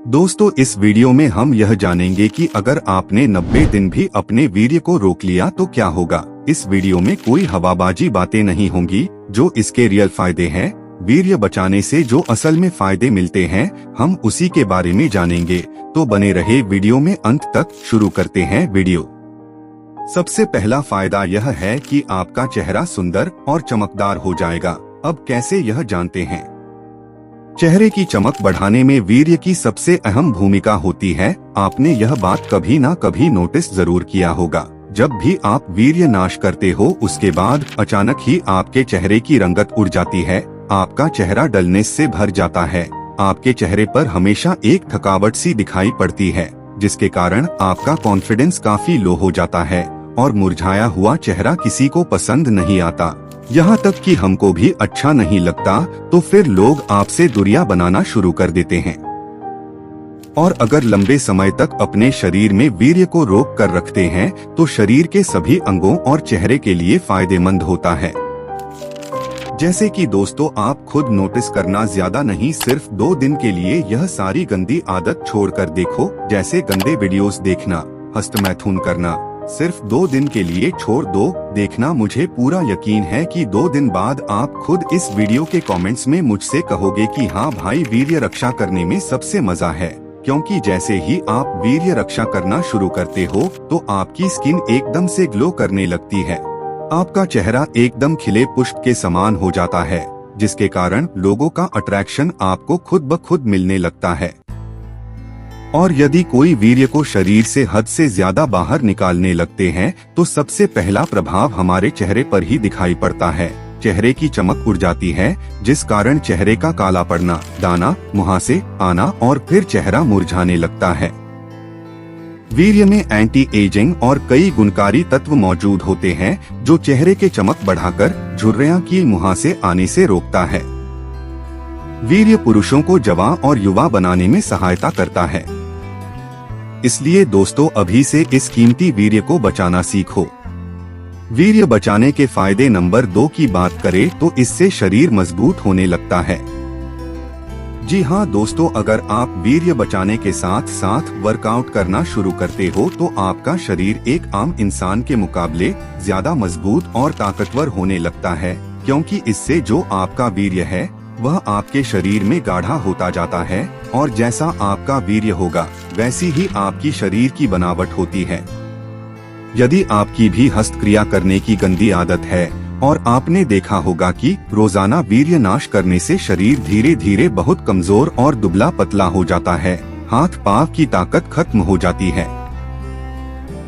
दोस्तों, इस वीडियो में हम यह जानेंगे कि अगर आपने 90 दिन भी अपने वीर्य को रोक लिया तो क्या होगा। इस वीडियो में कोई हवाबाजी बातें नहीं होंगी, जो इसके रियल फायदे हैं। वीर्य बचाने से जो असल में फायदे मिलते हैं, हम उसी के बारे में जानेंगे। तो बने रहे वीडियो में अंत तक। शुरू करते हैं वीडियो। सबसे पहला फायदा यह है कि आपका चेहरा सुंदर और चमकदार हो जाएगा। अब कैसे यह जानते हैं। चेहरे की चमक बढ़ाने में वीर्य की सबसे अहम भूमिका होती है। आपने यह बात कभी ना कभी नोटिस जरूर किया होगा। जब भी आप वीर्य नाश करते हो, उसके बाद अचानक ही आपके चेहरे की रंगत उड़ जाती है। आपका चेहरा डलनेस से भर जाता है। आपके चेहरे पर हमेशा एक थकावट सी दिखाई पड़ती है, जिसके कारण आपका कॉन्फिडेंस काफी लो हो जाता है और मुरझाया हुआ चेहरा किसी को पसंद नहीं आता। यहाँ तक कि हमको भी अच्छा नहीं लगता, तो फिर लोग आपसे दूरियां बनाना शुरू कर देते हैं। और अगर लंबे समय तक अपने शरीर में वीर्य को रोक कर रखते हैं, तो शरीर के सभी अंगों और चेहरे के लिए फायदेमंद होता है। जैसे कि दोस्तों, आप खुद नोटिस करना, ज्यादा नहीं, सिर्फ 2 दिन के लिए यह सारी गंदी आदत छोड़कर देखो। जैसे गंदे वीडियोस देखना, हस्तमैथुन करना, सिर्फ 2 दिन के लिए छोड़ दो। देखना, मुझे पूरा यकीन है कि 2 दिन बाद आप खुद इस वीडियो के कमेंट्स में मुझसे कहोगे कि हाँ भाई, वीर्य रक्षा करने में सबसे मजा है। क्योंकि जैसे ही आप वीर्य रक्षा करना शुरू करते हो, तो आपकी स्किन एकदम से ग्लो करने लगती है। आपका चेहरा एकदम खिले पुष्प के समान हो जाता है, जिसके कारण लोगों का अट्रैक्शन आपको खुद ब खुद मिलने लगता है। और यदि कोई वीर्य को शरीर से हद से ज्यादा बाहर निकालने लगते हैं, तो सबसे पहला प्रभाव हमारे चेहरे पर ही दिखाई पड़ता है। चेहरे की चमक उड़ जाती है, जिस कारण चेहरे का काला पड़ना, दाना, मुहासे आना और फिर चेहरा मुरझाने लगता है। वीर्य में एंटी एजिंग और कई गुणकारी तत्व मौजूद होते हैं, जो चेहरे के चमक बढ़ाकर झुर्रियां की मुहासे आने से रोकता है। वीर्य पुरुषों को जवान और युवा बनाने में सहायता करता है। इसलिए दोस्तों, अभी से इस कीमती वीर्य को बचाना सीखो। वीर्य बचाने के फायदे नंबर 2 की बात करें तो इससे शरीर मजबूत होने लगता है। जी हाँ दोस्तों, अगर आप वीर्य बचाने के साथ साथ वर्कआउट करना शुरू करते हो, तो आपका शरीर एक आम इंसान के मुकाबले ज्यादा मजबूत और ताकतवर होने लगता है। क्योंकि इससे जो आपका वीर्य है, वह आपके शरीर में गाढ़ा होता जाता है, और जैसा आपका वीर्य होगा, वैसी ही आपकी शरीर की बनावट होती है। यदि आपकी भी हस्तक्रिया करने की गंदी आदत है, और आपने देखा होगा कि रोजाना वीर्य नाश करने से शरीर धीरे धीरे बहुत कमजोर और दुबला पतला हो जाता है, हाथ पांव की ताकत खत्म हो जाती है।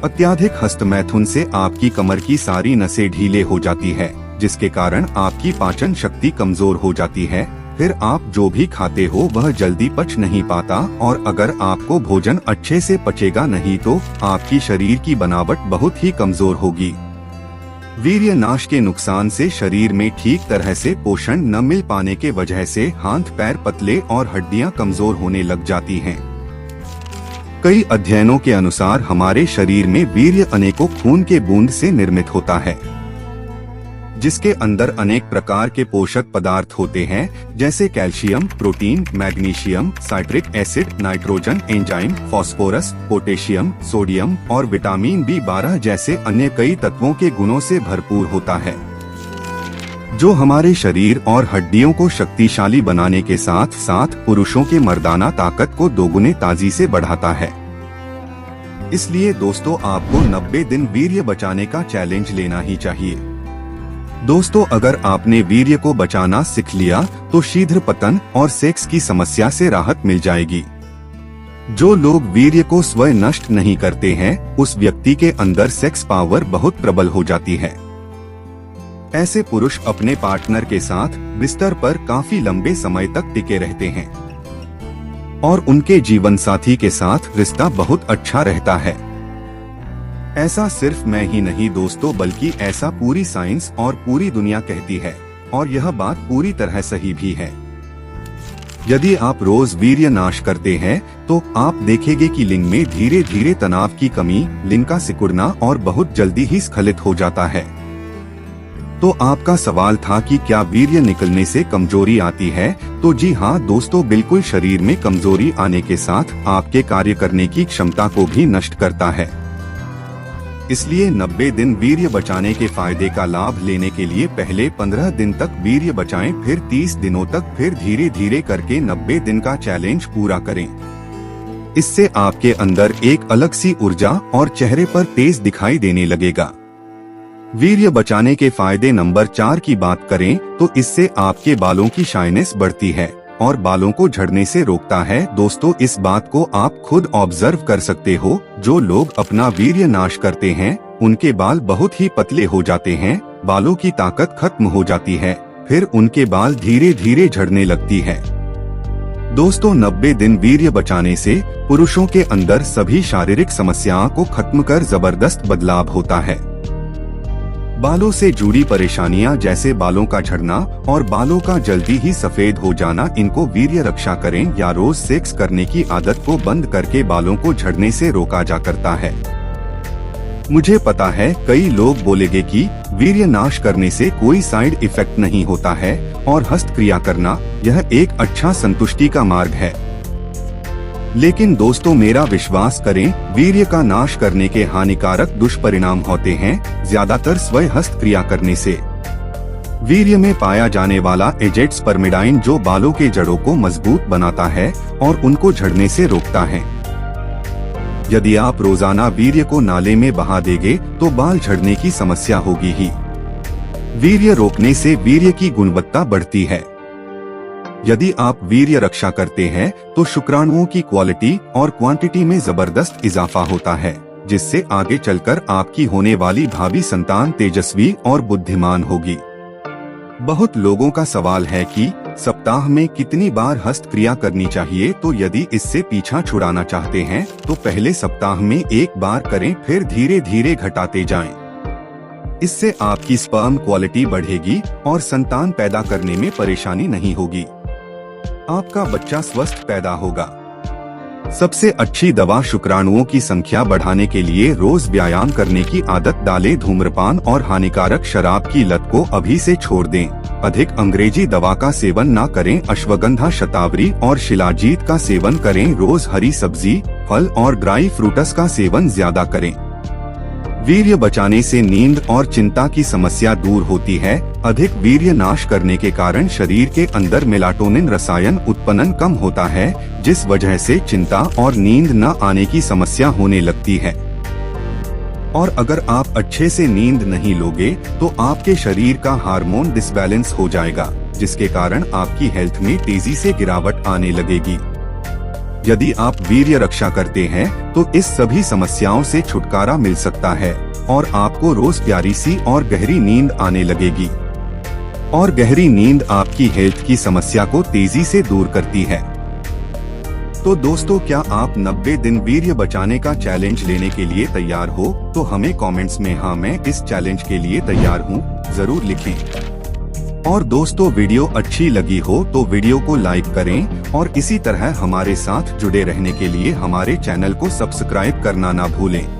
अत्यधिक हस्तमैथुन से आपकी कमर की सारी नसें ढीले हो जाती है, जिसके कारण आपकी पाचन शक्ति कमजोर हो जाती है। फिर आप जो भी खाते हो वह जल्दी पच नहीं पाता, और अगर आपको भोजन अच्छे से पचेगा नहीं, तो आपकी शरीर की बनावट बहुत ही कमजोर होगी। वीर्य नाश के नुकसान से शरीर में ठीक तरह से पोषण न मिल पाने के वजह से हाथ पैर पतले और हड्डियां कमजोर होने लग जाती हैं। कई अध्ययनों के अनुसार हमारे शरीर में वीर्य अनेकों खून के बूंद से निर्मित होता है, जिसके अंदर अनेक प्रकार के पोषक पदार्थ होते हैं, जैसे calcium, protein, magnesium, citric acid, nitrogen, enzyme, phosphorus, potassium, sodium और विटामिन B12 जैसे अन्य कई तत्वों के गुणों से भरपूर होता है, जो हमारे शरीर और हड्डियों को शक्तिशाली बनाने के साथ साथ पुरुषों के मर्दाना ताकत को दोगुने ताजी से बढ़ाता है। इसलिए दोस्तों, आपको 90 दिन वीर्य बचाने का चैलेंज लेना ही चाहिए। दोस्तों, अगर आपने वीर्य को बचाना सीख लिया, तो शीघ्र पतन और सेक्स की समस्या से राहत मिल जाएगी। जो लोग वीर्य को स्वयं नष्ट नहीं करते हैं, उस व्यक्ति के अंदर सेक्स पावर बहुत प्रबल हो जाती है। ऐसे पुरुष अपने पार्टनर के साथ बिस्तर पर काफी लंबे समय तक टिके रहते हैं, और उनके जीवन साथी के साथ रिश्ता बहुत अच्छा रहता है। ऐसा सिर्फ मैं ही नहीं दोस्तों, बल्कि ऐसा पूरी साइंस और पूरी दुनिया कहती है, और यह बात पूरी तरह सही भी है। यदि आप रोज वीर्य नाश करते हैं, तो आप देखेंगे कि लिंग में धीरे धीरे तनाव की कमी, लिंग का सिकुड़ना और बहुत जल्दी ही स्खलित हो जाता है। तो आपका सवाल था कि क्या वीर्य निकलने से कमजोरी आती है? तो जी हाँ दोस्तों, बिल्कुल शरीर में कमजोरी आने के साथ आपके कार्य करने की क्षमता को भी नष्ट करता है। इसलिए 90 दिन वीर्य बचाने के फायदे का लाभ लेने के लिए पहले 15 दिन तक वीर्य बचाएं, फिर 30 दिनों तक, फिर धीरे धीरे करके 90 दिन का चैलेंज पूरा करें। इससे आपके अंदर एक अलग सी ऊर्जा और चेहरे पर तेज दिखाई देने लगेगा। वीर्य बचाने के फायदे नंबर 4 की बात करें तो इससे आपके बालों की शाइनेस बढ़ती है और बालों को झड़ने से रोकता है। दोस्तों, इस बात को आप खुद ऑब्जर्व कर सकते हो। जो लोग अपना वीर्य नाश करते हैं उनके बाल बहुत ही पतले हो जाते हैं, बालों की ताकत खत्म हो जाती है, फिर उनके बाल धीरे धीरे झड़ने लगती है। दोस्तों, 90 दिन वीर्य बचाने से पुरुषों के अंदर सभी शारीरिक समस्याओं को खत्म कर जबरदस्त बदलाव होता है। बालों से जुड़ी परेशानियां जैसे बालों का झड़ना और बालों का जल्दी ही सफेद हो जाना, इनको वीर्य रक्षा करें या रोज सेक्स करने की आदत को बंद करके बालों को झड़ने से रोका जा करता है। मुझे पता है कई लोग बोलेंगे कि वीर्य नाश करने से कोई साइड इफेक्ट नहीं होता है और हस्तक्रिया करना यह एक अच्छा संतुष्टि का मार्ग है। लेकिन दोस्तों, मेरा विश्वास करें, वीर्य का नाश करने के हानिकारक दुष्परिणाम होते हैं, ज्यादातर स्वयं हस्तक्रिया करने से। वीर्य में पाया जाने वाला एजेट स्पर्मिडाइन जो बालों के जड़ों को मजबूत बनाता है और उनको झड़ने से रोकता है। यदि आप रोजाना वीर्य को नाले में बहा देंगे तो बाल झड़ने की समस्या होगी ही। वीर्य रोकने से वीर्य की गुणवत्ता बढ़ती है। यदि आप वीर्य रक्षा करते हैं तो शुक्राणुओं की क्वालिटी और क्वांटिटी में जबरदस्त इजाफा होता है, जिससे आगे चलकर आपकी होने वाली भावी संतान तेजस्वी और बुद्धिमान होगी। बहुत लोगों का सवाल है कि सप्ताह में कितनी बार हस्तक्रिया करनी चाहिए। तो यदि इससे पीछा छुड़ाना चाहते हैं तो पहले सप्ताह में 1 बार करें, फिर धीरे धीरे घटाते जाएं। इससे आपकी स्पर्म क्वालिटी बढ़ेगी और संतान पैदा करने में परेशानी नहीं होगी। आपका बच्चा स्वस्थ पैदा होगा। सबसे अच्छी दवा शुक्राणुओं की संख्या बढ़ाने के लिए रोज व्यायाम करने की आदत डालें। धूम्रपान और हानिकारक शराब की लत को अभी से छोड़ दें। अधिक अंग्रेजी दवा का सेवन ना करें। अश्वगंधा, शतावरी और शिलाजीत का सेवन करें। रोज हरी सब्जी, फल और ड्राई फ्रूट्स का सेवन ज्यादा करें। वीर्य बचाने से नींद और चिंता की समस्या दूर होती है। अधिक वीर्य नाश करने के कारण शरीर के अंदर मेलाटोनिन रसायन उत्पन्न कम होता है, जिस वजह से चिंता और नींद न आने की समस्या होने लगती है। और अगर आप अच्छे से नींद नहीं लोगे तो आपके शरीर का हार्मोन डिसबैलेंस हो जाएगा, जिसके कारण आपकी हेल्थ में तेजी से गिरावट आने लगेगी। यदि आप वीर्य रक्षा करते हैं तो इस सभी समस्याओं से छुटकारा मिल सकता है और आपको रोज प्यारी सी और गहरी नींद आने लगेगी। और गहरी नींद आपकी हेल्थ की समस्या को तेजी से दूर करती है। तो दोस्तों, क्या आप 90 दिन वीर्य बचाने का चैलेंज लेने के लिए तैयार हो? तो हमें कमेंट्स में हाँ मैं इस चैलेंज के लिए तैयार हूँ जरूर लिखें। और दोस्तों, वीडियो अच्छी लगी हो तो वीडियो को लाइक करें और इसी तरह हमारे साथ जुड़े रहने के लिए हमारे चैनल को सब्सक्राइब करना ना भूलें।